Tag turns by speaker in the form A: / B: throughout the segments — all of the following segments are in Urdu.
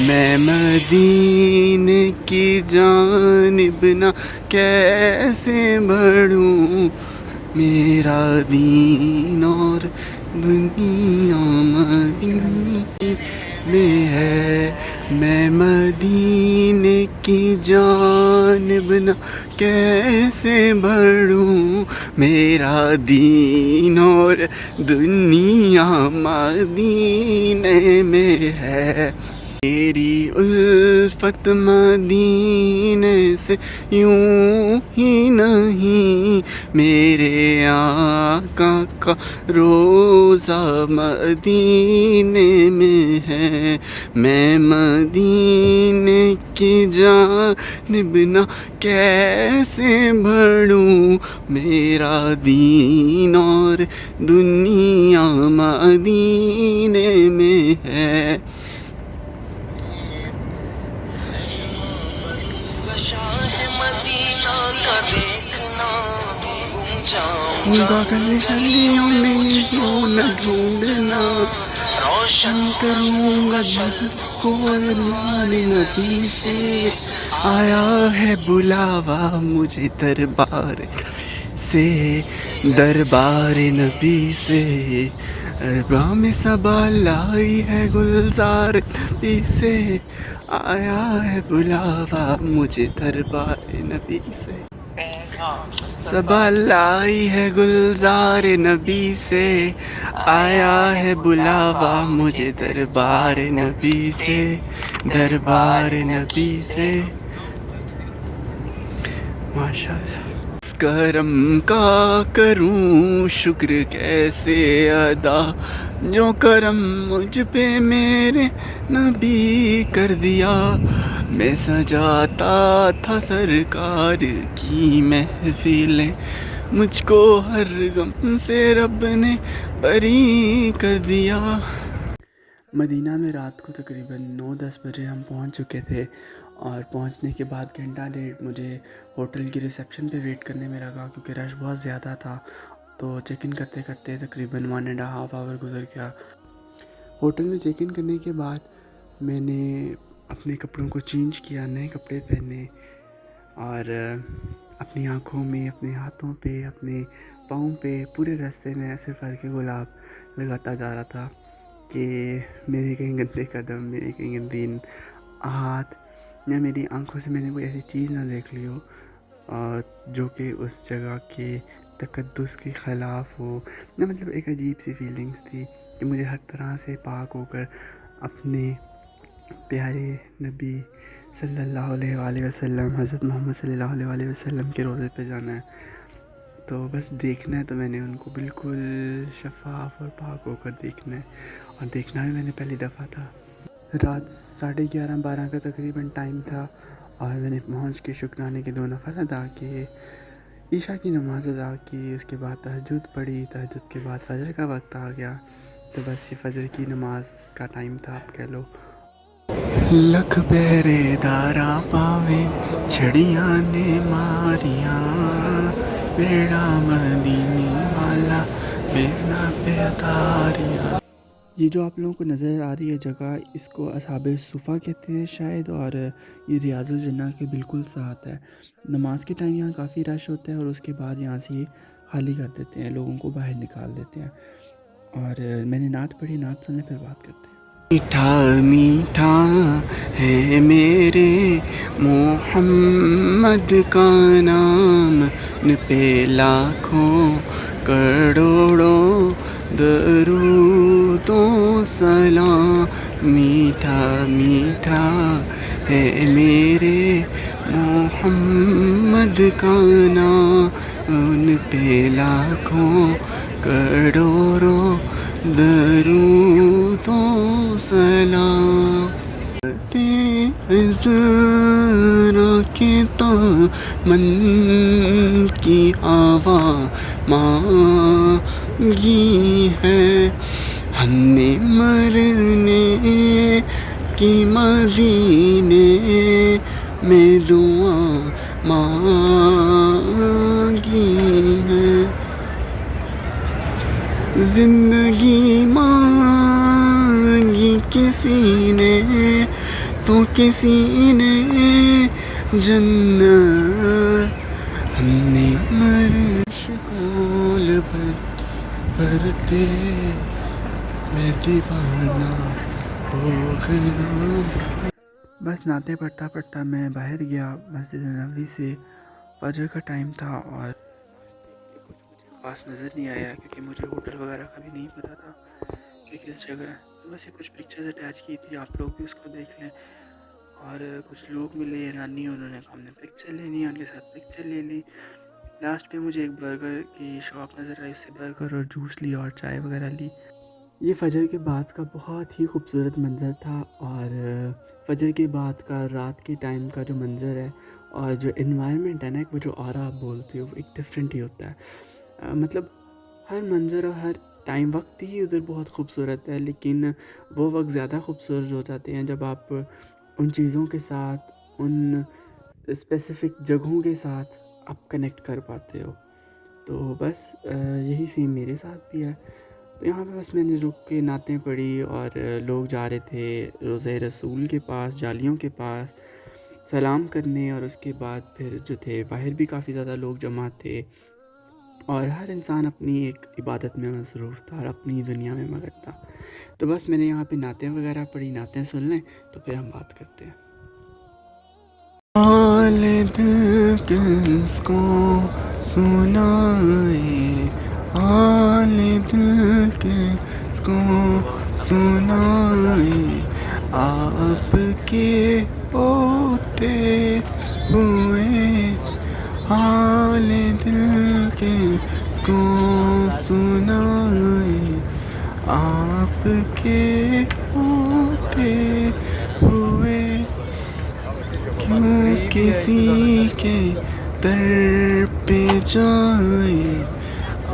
A: میں مدینے کی جانب نہ کیسے بڑھوں، میرا دین اور دنیا مدینے میں ہے، میں مدینے کی جانب نہ کیسے بڑھوں، میرا دین اور دنیا مدینے میں ہے، میری الفت مدینے سے یوں ہی نہیں، میرے آقا کا روزہ مدینے میں ہے، میں مدینے کی جانب نہ کیسے بڑھوں، میرا دین اور دنیا مدینے میں ہے، گلیوں میں کیوں نہ ڈھونڈنا، روشن کروں گا دل کو عنوان نبی سے، آیا ہے بلاوا مجھے دربار سے، دربار نبی سے، ارباں میں صبا لائی ہے گلزار نبی سے، آیا ہے بلاوا مجھے دربار نبی سے، صبا لائی ہے گلزار نبی سے، آیا ہے بلاوا مجھے دربار نبی سے، دربار نبی سے، ماشاءاللہ۔ اس کرم کا کروں شکر کیسے ادا، جو کرم مجھ پہ میرے نبی کر دیا، میں سجاتا تھا سرکار کی محفلیں، مجھ کو ہر غم سے رب نے بری کر دیا۔ مدینہ میں رات کو تقریباً 9-10 بجے ہم پہنچ چکے تھے، اور پہنچنے کے بعد گھنٹہ ڈیڑھ مجھے ہوٹل کی ریسیپشن پہ ویٹ کرنے میں لگا، کیونکہ رش بہت زیادہ تھا، تو چیک ان کرتے کرتے تقریباً 1.5 آور گزر گیا۔ ہوٹل میں چیک ان کرنے کے بعد میں نے اپنے کپڑوں کو چینج کیا، نئے کپڑے پہنے، اور اپنی آنکھوں میں، اپنے ہاتھوں پہ، اپنے پاؤں پہ، پورے راستے میں صرف ہلکے گلاب لگاتا جا رہا تھا کہ میرے کہیں گندے قدم، میری کہیں گندی ہاتھ، یا میری آنکھوں سے میں نے کوئی ایسی چیز نہ دیکھ لی ہو جو کہ اس جگہ کے تقدس کے خلاف ہو، نہ مطلب ایک عجیب سی فیلنگس تھی کہ مجھے ہر طرح سے پاک ہو کر اپنے پیارے نبی صلی اللہ علیہ وآلہ وسلم، حضرت محمد صلی اللہ علیہ وآلہ وسلم کے روضے پہ جانا ہے، تو بس دیکھنا ہے، تو میں نے ان کو بالکل شفاف اور پاک ہو کر دیکھنا ہے، اور دیکھنا بھی میں نے پہلی دفعہ تھا۔ رات 11:30-12 کا تقریباً ٹائم تھا، اور میں نے پہنچ کے شکرانے کے 2 نفل ادا کیے، عشاء کی نماز ادا کی، اس کے بعد تہجد پڑھی، تہجد کے بعد فجر کا وقت آ گیا، تو بس یہ فجر کی نماز کا ٹائم تھا، آپ کہہ لو۔ لکھ پہرے دارا پاوے چھڑیاں نے ماریاں، بیڑا مدینے والا بیڑا پہ اتاریاں۔ یہ جو آپ لوگوں کو نظر آ رہی ہے جگہ، اس کو اصحاب صفا کہتے ہیں شاید، اور یہ ریاض الجنہ کے بالکل ساتھ ہے۔ نماز کے ٹائم یہاں کافی رش ہوتا ہے، اور اس کے بعد یہاں سے یہ خالی کر دیتے ہیں، لوگوں کو باہر نکال دیتے ہیں، اور میں نے نعت پڑھی، نعت سنیں پھر بات کرتے ہیں۔ میٹھا میٹھا ہے میرے محمد کا نام، ان پہ لاکھوں کروڑوں درود و سلام، میٹھا میٹھا ہے میرے محمد کا نام، ان پہ لاکھوں کروڑوں درود و سلام، ذرا کے من کی ہوا مانگی ہے، ہم نے مرنے کی مدینے میں دعا مانگی ہے، زندگی مانگی کسی نے تو کسی نے جنت ہم نے مشغول برتے میں دیوانہ ہو گیا. بس نعتیں پڑھتا پڑھتا میں باہر گیا مسجد نبوی سے. فجر کا ٹائم تھا اور کچھ مجھے خاص نظر نہیں آیا کیونکہ مجھے ہوٹل وغیرہ کا بھی نہیں پتہ تھا کہ کس جگہ ہے. بس یہ کچھ پکچرز اٹیچ کی تھی, آپ لوگ بھی اس کو دیکھ لیں. اور کچھ لوگ ملے ایرانی, انہوں نے کہا ہم نے پکچر لینی ہے, ان کے ساتھ پکچر لے لی. لاسٹ پہ مجھے ایک برگر کی شاپ نظر آئی, اس سے برگر اور جوس لی اور چائے وغیرہ لی. یہ فجر کے بعد کا بہت ہی خوبصورت منظر تھا, اور فجر کے بعد کا رات کے ٹائم کا جو منظر ہے اور جو انوائرمنٹ ہے نا, وہ جو آرا آپ بولتے ہو, ایک ڈفرینٹ ہی ہوتا ہے. مطلب ہر منظر اور ہر ٹائم وقت ہی ادھر بہت خوبصورت ہے, لیکن وہ وقت زیادہ خوبصورت ہو جاتے ہیں جب آپ ان چیزوں کے ساتھ, ان اسپیسیفک جگہوں کے ساتھ آپ کنیکٹ کر پاتے ہو. تو بس یہی سین میرے ساتھ بھی ہے. تو یہاں پہ بس میں نے رک کے نعتیں پڑھی, اور لوگ جا رہے تھے روضہ رسول کے پاس, جالیوں کے پاس سلام کرنے, اور اس کے بعد پھر جو تھے باہر بھی کافی زیادہ لوگ جمع تھے, اور ہر انسان اپنی ایک عبادت میں مصروف تھا اور اپنی دنیا میں مگن تھا. تو بس میں نے یہاں پہ نعتیں وغیرہ پڑھی, نعتیں سن لیں تو پھر ہم بات کرتے ہیں. حال دل کس کو سنائے, حال دل کس کو سنائے, آپ کے ہوتے ہوئے, حال دل کس کو سنائے, آپ کے ہوتے ہوئے, کیوں کسی کے در پہ جائیں,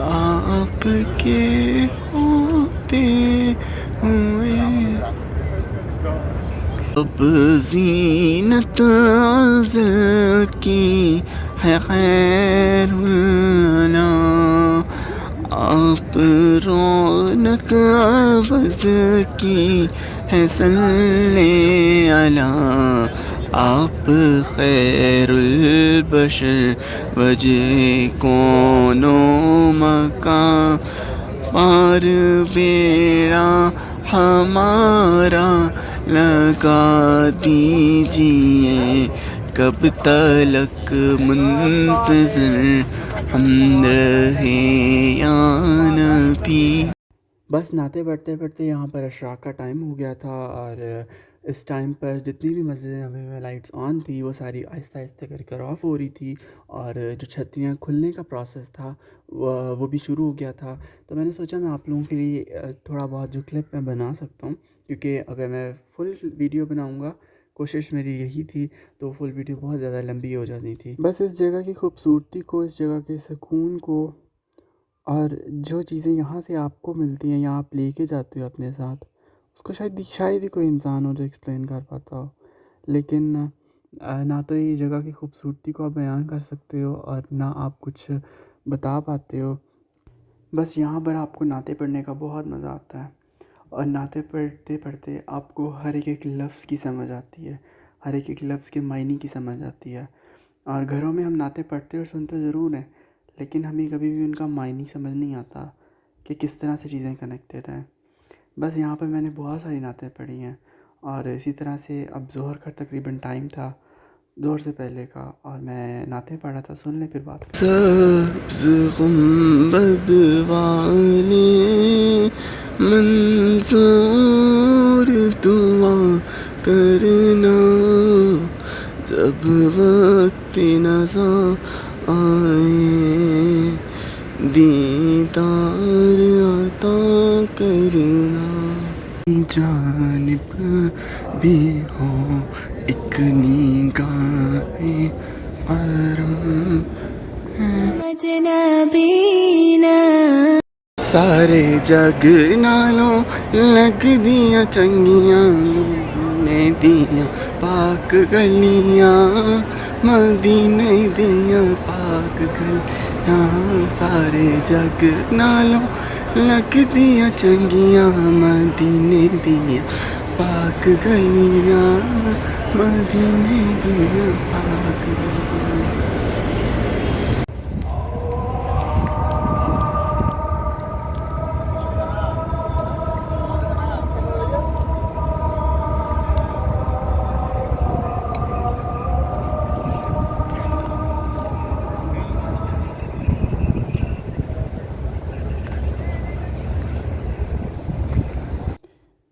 A: آپ کے ہوتے ہوئے. اب زینت عزل کی ہے خیر اللہ, آپ رونق عبد کی ہے صلی اللہ, آپ خیر البشر وجہ کون و مکان, پار بیڑا ہمارا لگا دیجئے, کب تلک منتظر ہم رہے یا نبی. بس نعتیں پڑھتے پڑھتے یہاں پر اشراق کا ٹائم ہو گیا تھا, اور اس ٹائم پر جتنی بھی مسجد نبوی میں لائٹس آن تھی وہ ساری آہستہ آہستہ کر کر آف ہو رہی تھی, اور جو چھتریاں کھلنے کا پروسیس تھا وہ بھی شروع ہو گیا تھا. تو میں نے سوچا میں آپ لوگوں کے لیے تھوڑا بہت جو کلپ میں بنا سکتا ہوں, کیونکہ اگر میں فل ویڈیو بناؤں گا, کوشش میری یہی تھی, تو فل ویڈیو بہت زیادہ لمبی ہو جانی تھی. بس اس جگہ کی خوبصورتی کو, اس جگہ کے سکون کو, اور جو چیزیں یہاں سے آپ کو ملتی ہیں, یہاں آپ لے کے جاتے ہو اپنے ساتھ, اس کو شاید ہی کوئی انسان ہو جو ایکسپلین کر پاتا ہو. لیکن نہ تو یہ جگہ کی خوبصورتی کو آپ بیان کر سکتے ہو, اور نہ آپ کچھ بتا پاتے ہو. بس یہاں پر آپ کو نعتیں پڑھنے کا بہت مزہ آتا ہے, اور نعتیں پڑھتے پڑھتے آپ کو ہر ایک لفظ کی سمجھ آتی ہے, ہر ایک لفظ کے معنی کی سمجھ آتی ہے. اور گھروں میں ہم نعتیں پڑھتے اور سنتے ضرور ہیں, لیکن ہمیں کبھی بھی ان کا معنی سمجھ نہیں آتا کہ کس طرح سے چیزیں کنیکٹیڈ ہیں. بس یہاں پر میں نے بہت ساری نعتیں پڑھی ہیں, اور اسی طرح سے اب ظہر کا تقریباً ٹائم تھا, ظہر سے پہلے کا, اور میں نعتیں پڑھ رہا تھا. سن لیں پھر بات کریں. سبز گنبد والے منظور دعا کرنا, جب وقت نظر آئے دیدار عطا کرنا, جانب بھی ہو ایک نگاہ کرم مجنبینا, سارے جگ نالوں لگ دیا چنگیاں, نے دیا پاک گلیاں, مدینے دیا پاک گلیاں, سارے جگ نالوں لگ دیا چنگیاں, مدینے دیا پاک گلیاں مدینے دیاں پاک گلیاں.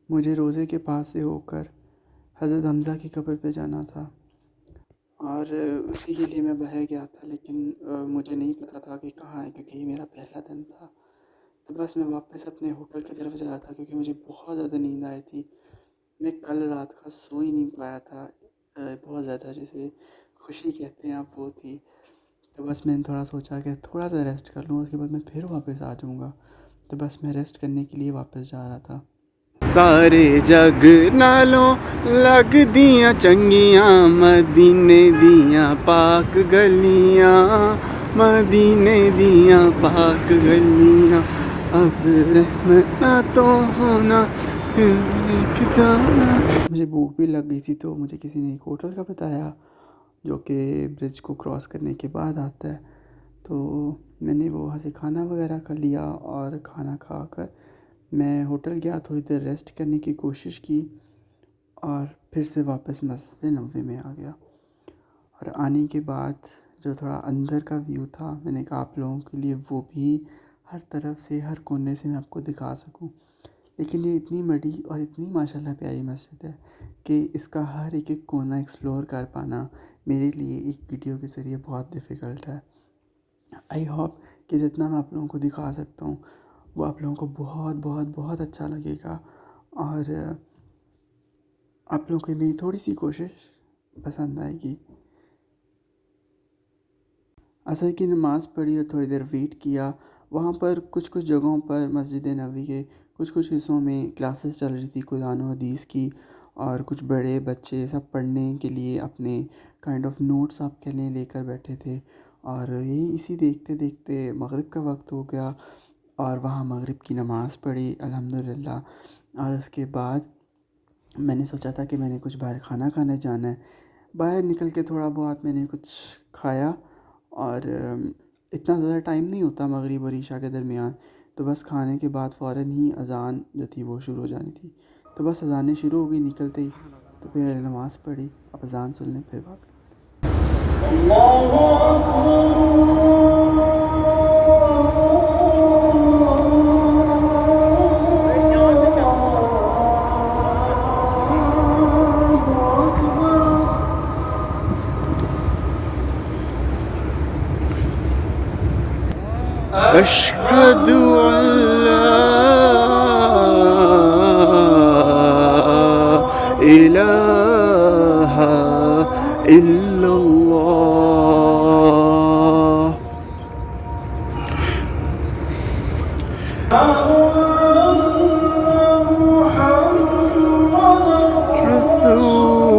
A: مجھے روزے کے پاس سے ہو کر حضرت حمزہ کی قبر پہ جانا تھا اور اسی کے لیے میں باہر گیا تھا، لیکن مجھے نہیں پتہ تھا کہ کہاں ہے، کیونکہ یہ میرا پہلا دن تھا. تو بس میں واپس اپنے ہوٹل کی طرف جا رہا تھا کیونکہ مجھے بہت زیادہ نیند آئی تھی. میں کل رات کا سو ہی نہیں پایا تھا، بہت زیادہ جیسے خوشی کہتے ہیں آپ وہ تھی. تو بس میں نے تھوڑا سوچا کہ تھوڑا سا ریسٹ کر لوں، اس کے بعد میں پھر واپس آ جاؤں گا. تو بس میں ریسٹ کرنے کے لیے واپس جا رہا تھا. سارے جگ نالوں لگ دیاں چنگیاں مدینے دیاں پاک گلیاں مدینے دیاں پاک گلیاں اب رحمت تو ہونا. مجھے بھوک بھی لگ گئی تھی تو مجھے کسی نے ایک ہوٹل کا بتایا جو کہ برج کو کراس کرنے کے بعد آتا ہے. تو میں نے وہاں سے کھانا وغیرہ کر لیا اور کھانا کھا کر میں ہوٹل گیا، تھوڑی دیر ریسٹ کرنے کی کوشش کی اور پھر سے واپس مسجد نبوی میں آ گیا. اور آنے کے بعد جو تھوڑا اندر کا ویو تھا، میں نے کہا آپ لوگوں کے لیے وہ بھی ہر طرف سے ہر کونے سے میں آپ کو دکھا سکوں. لیکن یہ اتنی بڑی اور اتنی ماشاءاللہ پیاری مسجد ہے کہ اس کا ہر ایک ایک کونا ایکسپلور کر پانا میرے لیے ایک ویڈیو کے ذریعے بہت ڈیفیکلٹ ہے. آئی ہوپ کہ جتنا میں آپ لوگوں کو دکھا سکتا ہوں وہ آپ لوگوں کو بہت بہت بہت اچھا لگے گا، اور آپ لوگوں کو میری تھوڑی سی کوشش پسند آئے گی. عصر کی نماز پڑھی اور تھوڑی دیر ویٹ کیا. وہاں پر کچھ جگہوں پر مسجد نبوی کے کچھ حصوں میں کلاسز چل رہی تھی قرآن و حدیث کی، اور کچھ بڑے بچے سب پڑھنے کے لیے اپنے کائنڈ آف نوٹس آپ کے لیے لے کر بیٹھے تھے. اور یہی اسی دیکھتے دیکھتے مغرب کا وقت ہو گیا اور وہاں مغرب کی نماز پڑھی الحمدللہ. اور اس کے بعد میں نے سوچا تھا کہ میں نے کچھ باہر کھانا کھانے جانا ہے. باہر نکل کے تھوڑا بہت میں نے کچھ کھایا، اور اتنا زیادہ ٹائم نہیں ہوتا مغرب اور عشاء کے درمیان، تو بس کھانے کے بعد فوراً ہی اذان جو تھی وہ شروع ہو جانی تھی. تو بس اذانیں شروع ہو گئی نکلتے ہی، تو پھر نماز پڑھی. اب اذان سن لیں پھر بات کرتے ہیں. اللہ أشهد أن لا إله إلا الله رسول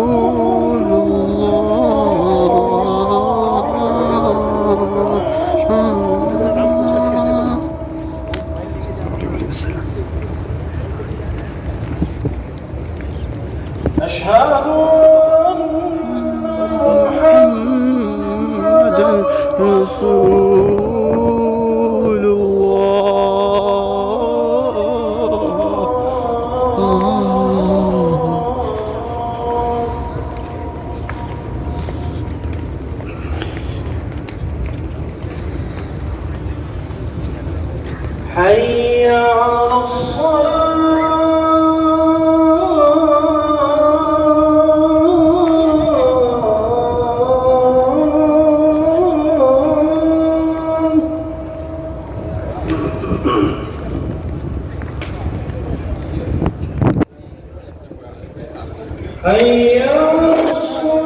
A: أشهد أن محمدًا رسول الله. حي على الصلاة. حي على الصلاة.